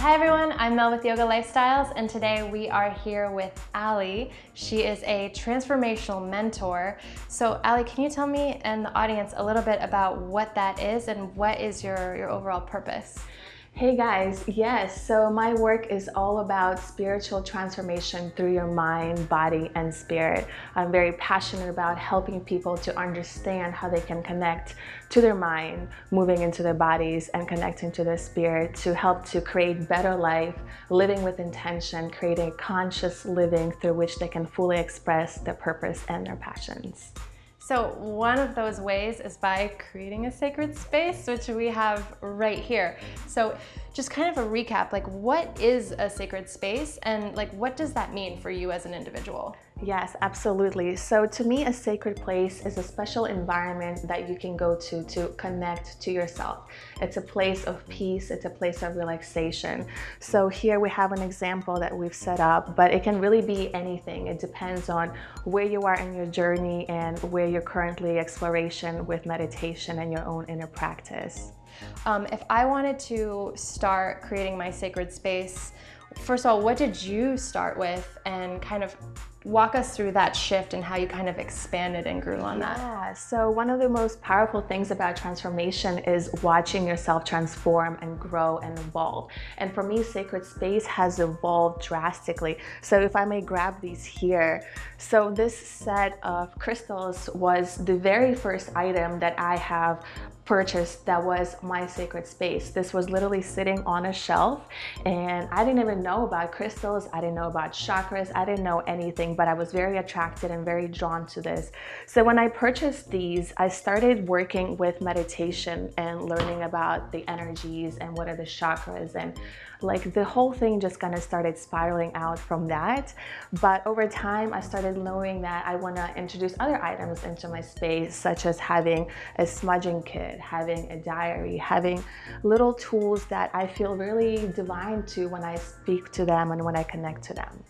Hi everyone, I'm Mel with Yoga Lifestyles, and today we are here with Alie. She is a transformational mentor. So Alie, can you tell me and the audience a little bit about what that is and what is your overall purpose? Hey guys, yes, so my work is all about spiritual transformation through your mind, body, and spirit. I'm very passionate about helping people to understand how they can connect to their mind, moving into their bodies, and connecting to their spirit to help to create better life, living with intention, creating conscious living through which they can fully express their purpose and their passions. So one of those ways is by creating a sacred space, which we have right here. So just kind of a recap, like what is a sacred space and like what does that mean for you as an individual? Yes, absolutely. So to me, a sacred place is a special environment that you can go to connect to yourself. It's a place of peace. It's a place of relaxation. So here we have an example that we've set up, but it can really be anything. It depends on where you are in your journey and where you're currently exploration with meditation and your own inner practice. If I wanted to start creating my sacred space, first of all, what did you start with, and kind of walk us through that shift and how you kind of expanded and grew on that? Yeah, so one of the most powerful things about transformation is watching yourself transform and grow and evolve. And for me, sacred space has evolved drastically. So if I may grab these here. So this set of crystals was the very first item that I have purchased that was my sacred space. This was literally sitting on a shelf, and I didn't even know about crystals. I didn't know about chakras. I didn't know anything, but I was very attracted and very drawn to this. So when I purchased these, I started working with meditation and learning about the energies and what are the chakras, and like the whole thing just kind of started spiraling out from that. But over time, I started knowing that I want to introduce other items into my space, such as having a smudging kit, having a diary, having little tools that I feel really divine to when I speak to them and when I connect to them.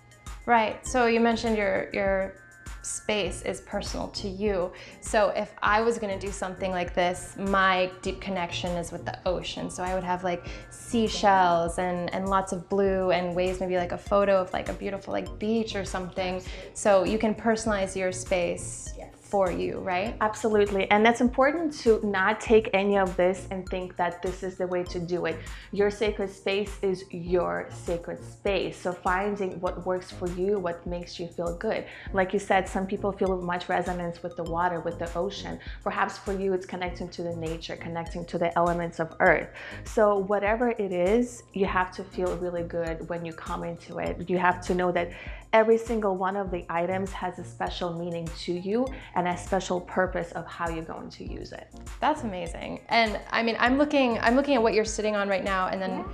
Right, so you mentioned your space is personal to you. So if I was going to do something like this, my deep connection is with the ocean. So I would have like seashells and lots of blue and waves, maybe like a photo of like a beautiful like beach or something. So you can personalize your space for you, right? Absolutely. And that's important to not take any of this and think that this is the way to do it. Your sacred space is your sacred space. So finding what works for you, what makes you feel good. Like you said, some people feel much resonance with the water, with the ocean. Perhaps for you, it's connecting to the nature, connecting to the elements of earth. So whatever it is, you have to feel really good when you come into it. You have to know that every single one of the items has a special meaning to you and a special purpose of how you're going to use it. That's amazing. And I mean, I'm looking at what you're sitting on right now, and then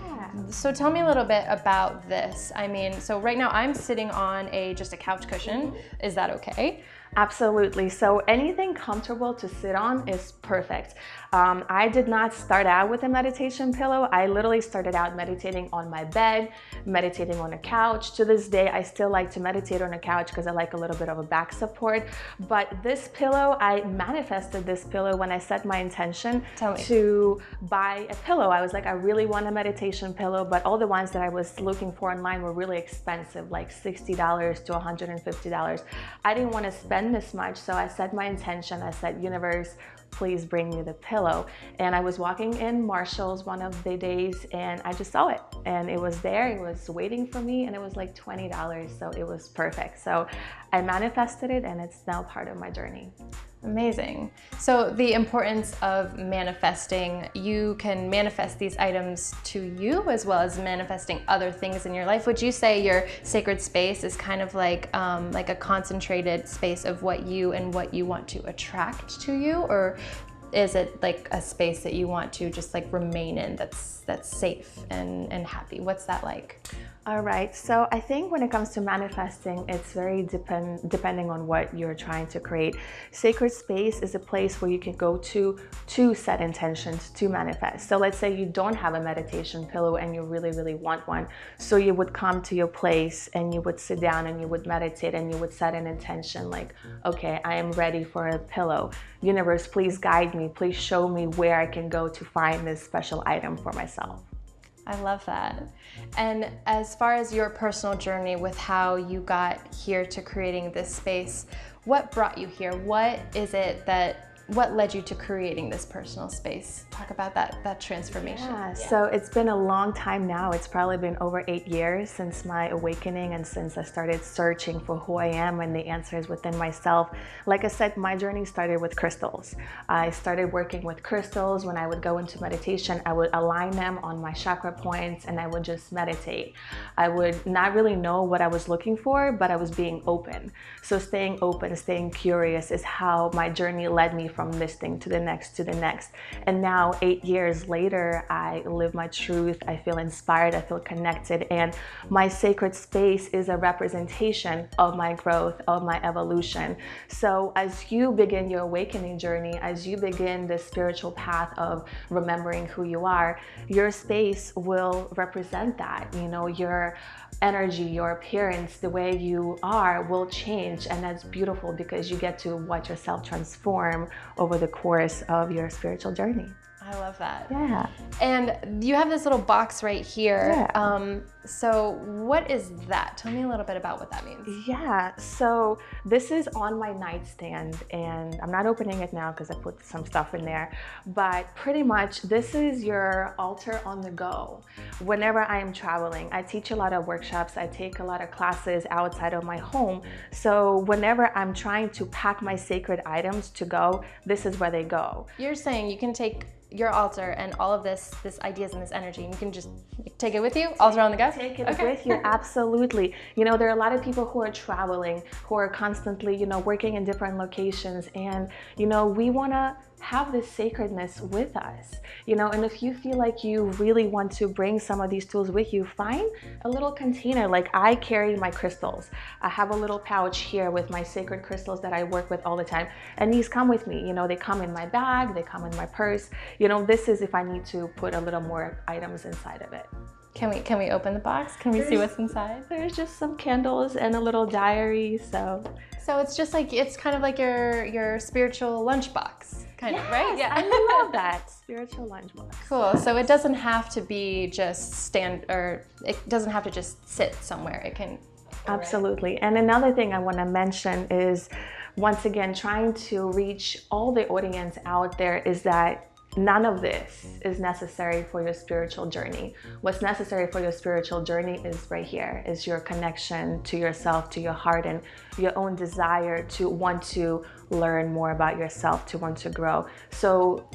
so tell me a little bit about this. I mean, so right now I'm sitting on just a couch cushion. Is that okay? Absolutely. So anything comfortable to sit on is perfect. I did not start out with a meditation pillow. I literally started out meditating on my bed, meditating on a couch. To this day, I still like to meditate on a couch because I like a little bit of a back support. But this pillow, I manifested this pillow when I set my intention to buy a pillow. I was like, I really want a meditation pillow, but all the ones that I was looking for online were really expensive, like $60 to $150. I didn't want to spend this much, so I set my intention. I said, universe, please bring me the pillow. And I was walking in Marshall's one of the days and I just saw it, and it was there, it was waiting for me, and it was like $20, so it was perfect. So I manifested it, and it's now part of my journey. Amazing. So the importance of manifesting, you can manifest these items to you as well as manifesting other things in your life. Would you say your sacred space is kind of like a concentrated space of what you want to attract to you, or is it like a space that you want to just like remain in that's safe and happy? What's that like? All right, so I think when it comes to manifesting, it's very depending on what you're trying to create. Sacred space is a place where you can go to set intentions to manifest. So let's say you don't have a meditation pillow and you really, really want one. So you would come to your place and you would sit down and you would meditate and you would set an intention like, okay, I am ready for a pillow. Universe, please guide me. Please show me where I can go to find this special item for myself. I love that. And as far as your personal journey with how you got here to creating this space, what brought you here? What led you to creating this personal space? Talk about that transformation. Yeah, so it's been a long time now. It's probably been over 8 years since my awakening and since I started searching for who I am and the answers within myself. Like I said, my journey started with crystals. I started working with crystals. When I would go into meditation, I would align them on my chakra points and I would just meditate. I would not really know what I was looking for, but I was being open. So staying open, staying curious is how my journey led me from this thing to the next, and now 8 years later, I live my truth. I feel inspired, I feel connected, and my sacred space is a representation of my growth, of my evolution. So as you begin your awakening journey, as you begin the spiritual path of remembering who you are, your space will represent that. You know, your energy, your appearance, the way you are will change, and that's beautiful because you get to watch yourself transform over the course of your spiritual journey. I love that. Yeah. And you have this little box right here. Yeah. So what is that? Tell me a little bit about what that means. Yeah, so this is on my nightstand and I'm not opening it now because I put some stuff in there, but pretty much this is your altar on the go. Whenever I am traveling, I teach a lot of workshops, I take a lot of classes outside of my home. So whenever I'm trying to pack my sacred items to go, this is where they go. You're saying you can take your altar and all of this ideas and this energy, and you can just take it with you, altar on the go? Take it with you, absolutely. You know, there are a lot of people who are traveling, who are constantly, you know, working in different locations, and, you know, we want to have this sacredness with us, you know, and if you feel like you really want to bring some of these tools with you, find a little container. Like I carry my crystals. I have a little pouch here with my sacred crystals that I work with all the time, and these come with me. You know, they come in my bag, they come in my purse. You know, this is if I need to put a little more items inside of it. Can we open the box? Can we see what's inside? There's just some candles and a little diary. So it's just like, it's kind of like your spiritual lunchbox, kind of, right? Yeah, I love that. Spiritual lunchbox. Cool. So it doesn't have to be just it doesn't have to just sit somewhere. It can. Absolutely. And another thing I want to mention is, once again, trying to reach all the audience out there, is that none of this is necessary for your spiritual journey. What's necessary for your spiritual journey is right here, is your connection to yourself, to your heart, and your own desire to want to learn more about yourself, to want to grow. So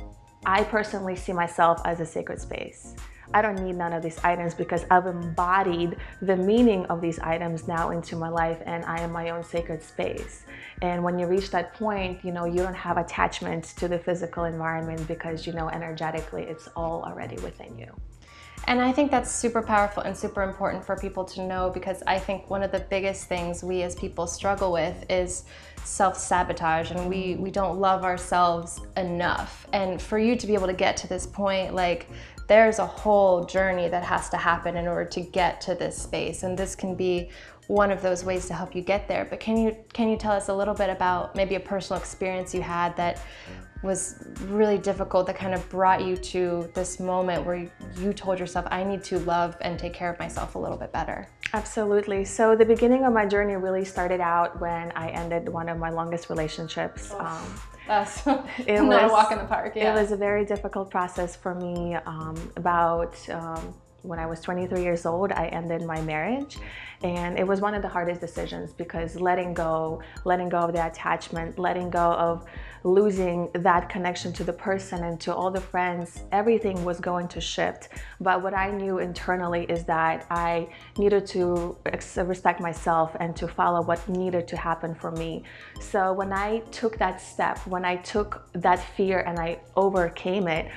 I personally see myself as a sacred space. I don't need none of these items because I've embodied the meaning of these items now into my life, and I am my own sacred space. And when you reach that point, you know, you don't have attachment to the physical environment because, you know, energetically it's all already within you. And I think that's super powerful and super important for people to know, because I think one of the biggest things we as people struggle with is self-sabotage, and we don't love ourselves enough. And for you to be able to get to this point, like, there's a whole journey that has to happen in order to get to this space, and this can be one of those ways to help you get there. But can you tell us a little bit about maybe a personal experience you had that was really difficult, that kind of brought you to this moment where you told yourself, I need to love and take care of myself a little bit better? Absolutely. So the beginning of my journey really started out when I ended one of my longest relationships. That's not a walk in the park. Yeah. It was a very difficult process for me. When I was 23 years old, I ended my marriage, and it was one of the hardest decisions, because letting go of the attachment, letting go of losing that connection to the person and to all the friends, everything was going to shift. But what I knew internally is that I needed to respect myself and to follow what needed to happen for me. So when I took that step, when I took that fear and I overcame it,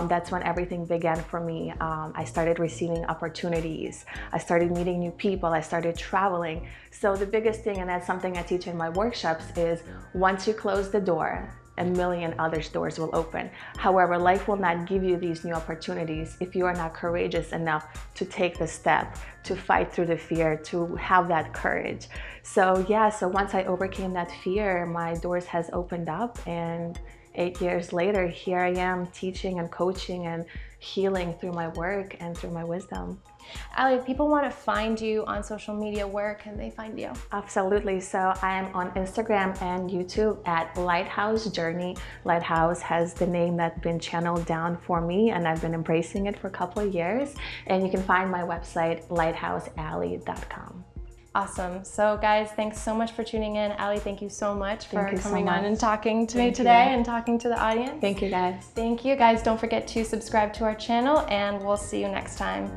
that's when everything began for me. I started receiving opportunities. I started meeting new people. I started traveling. So the biggest thing, and that's something I teach in my workshops, is once you close the door, a million other doors will open. However, life will not give you these new opportunities if you are not courageous enough to take the step, to fight through the fear, to have that courage. So yeah, so once I overcame that fear, my doors has opened up, and 8 years later, here I am teaching and coaching and healing through my work and through my wisdom. Alie, if people want to find you on social media, where can they find you? Absolutely. So I am on Instagram and YouTube at Lighthouse Journey. Lighthouse has the name that's been channeled down for me, and I've been embracing it for a couple of years. And you can find my website, lighthousealie.com. Awesome. So guys, thanks so much for tuning in. Alie, thank you so much for coming on and talking to me today and talking to the audience. Thank you, guys. Thank you, guys. Don't forget to subscribe to our channel, and we'll see you next time.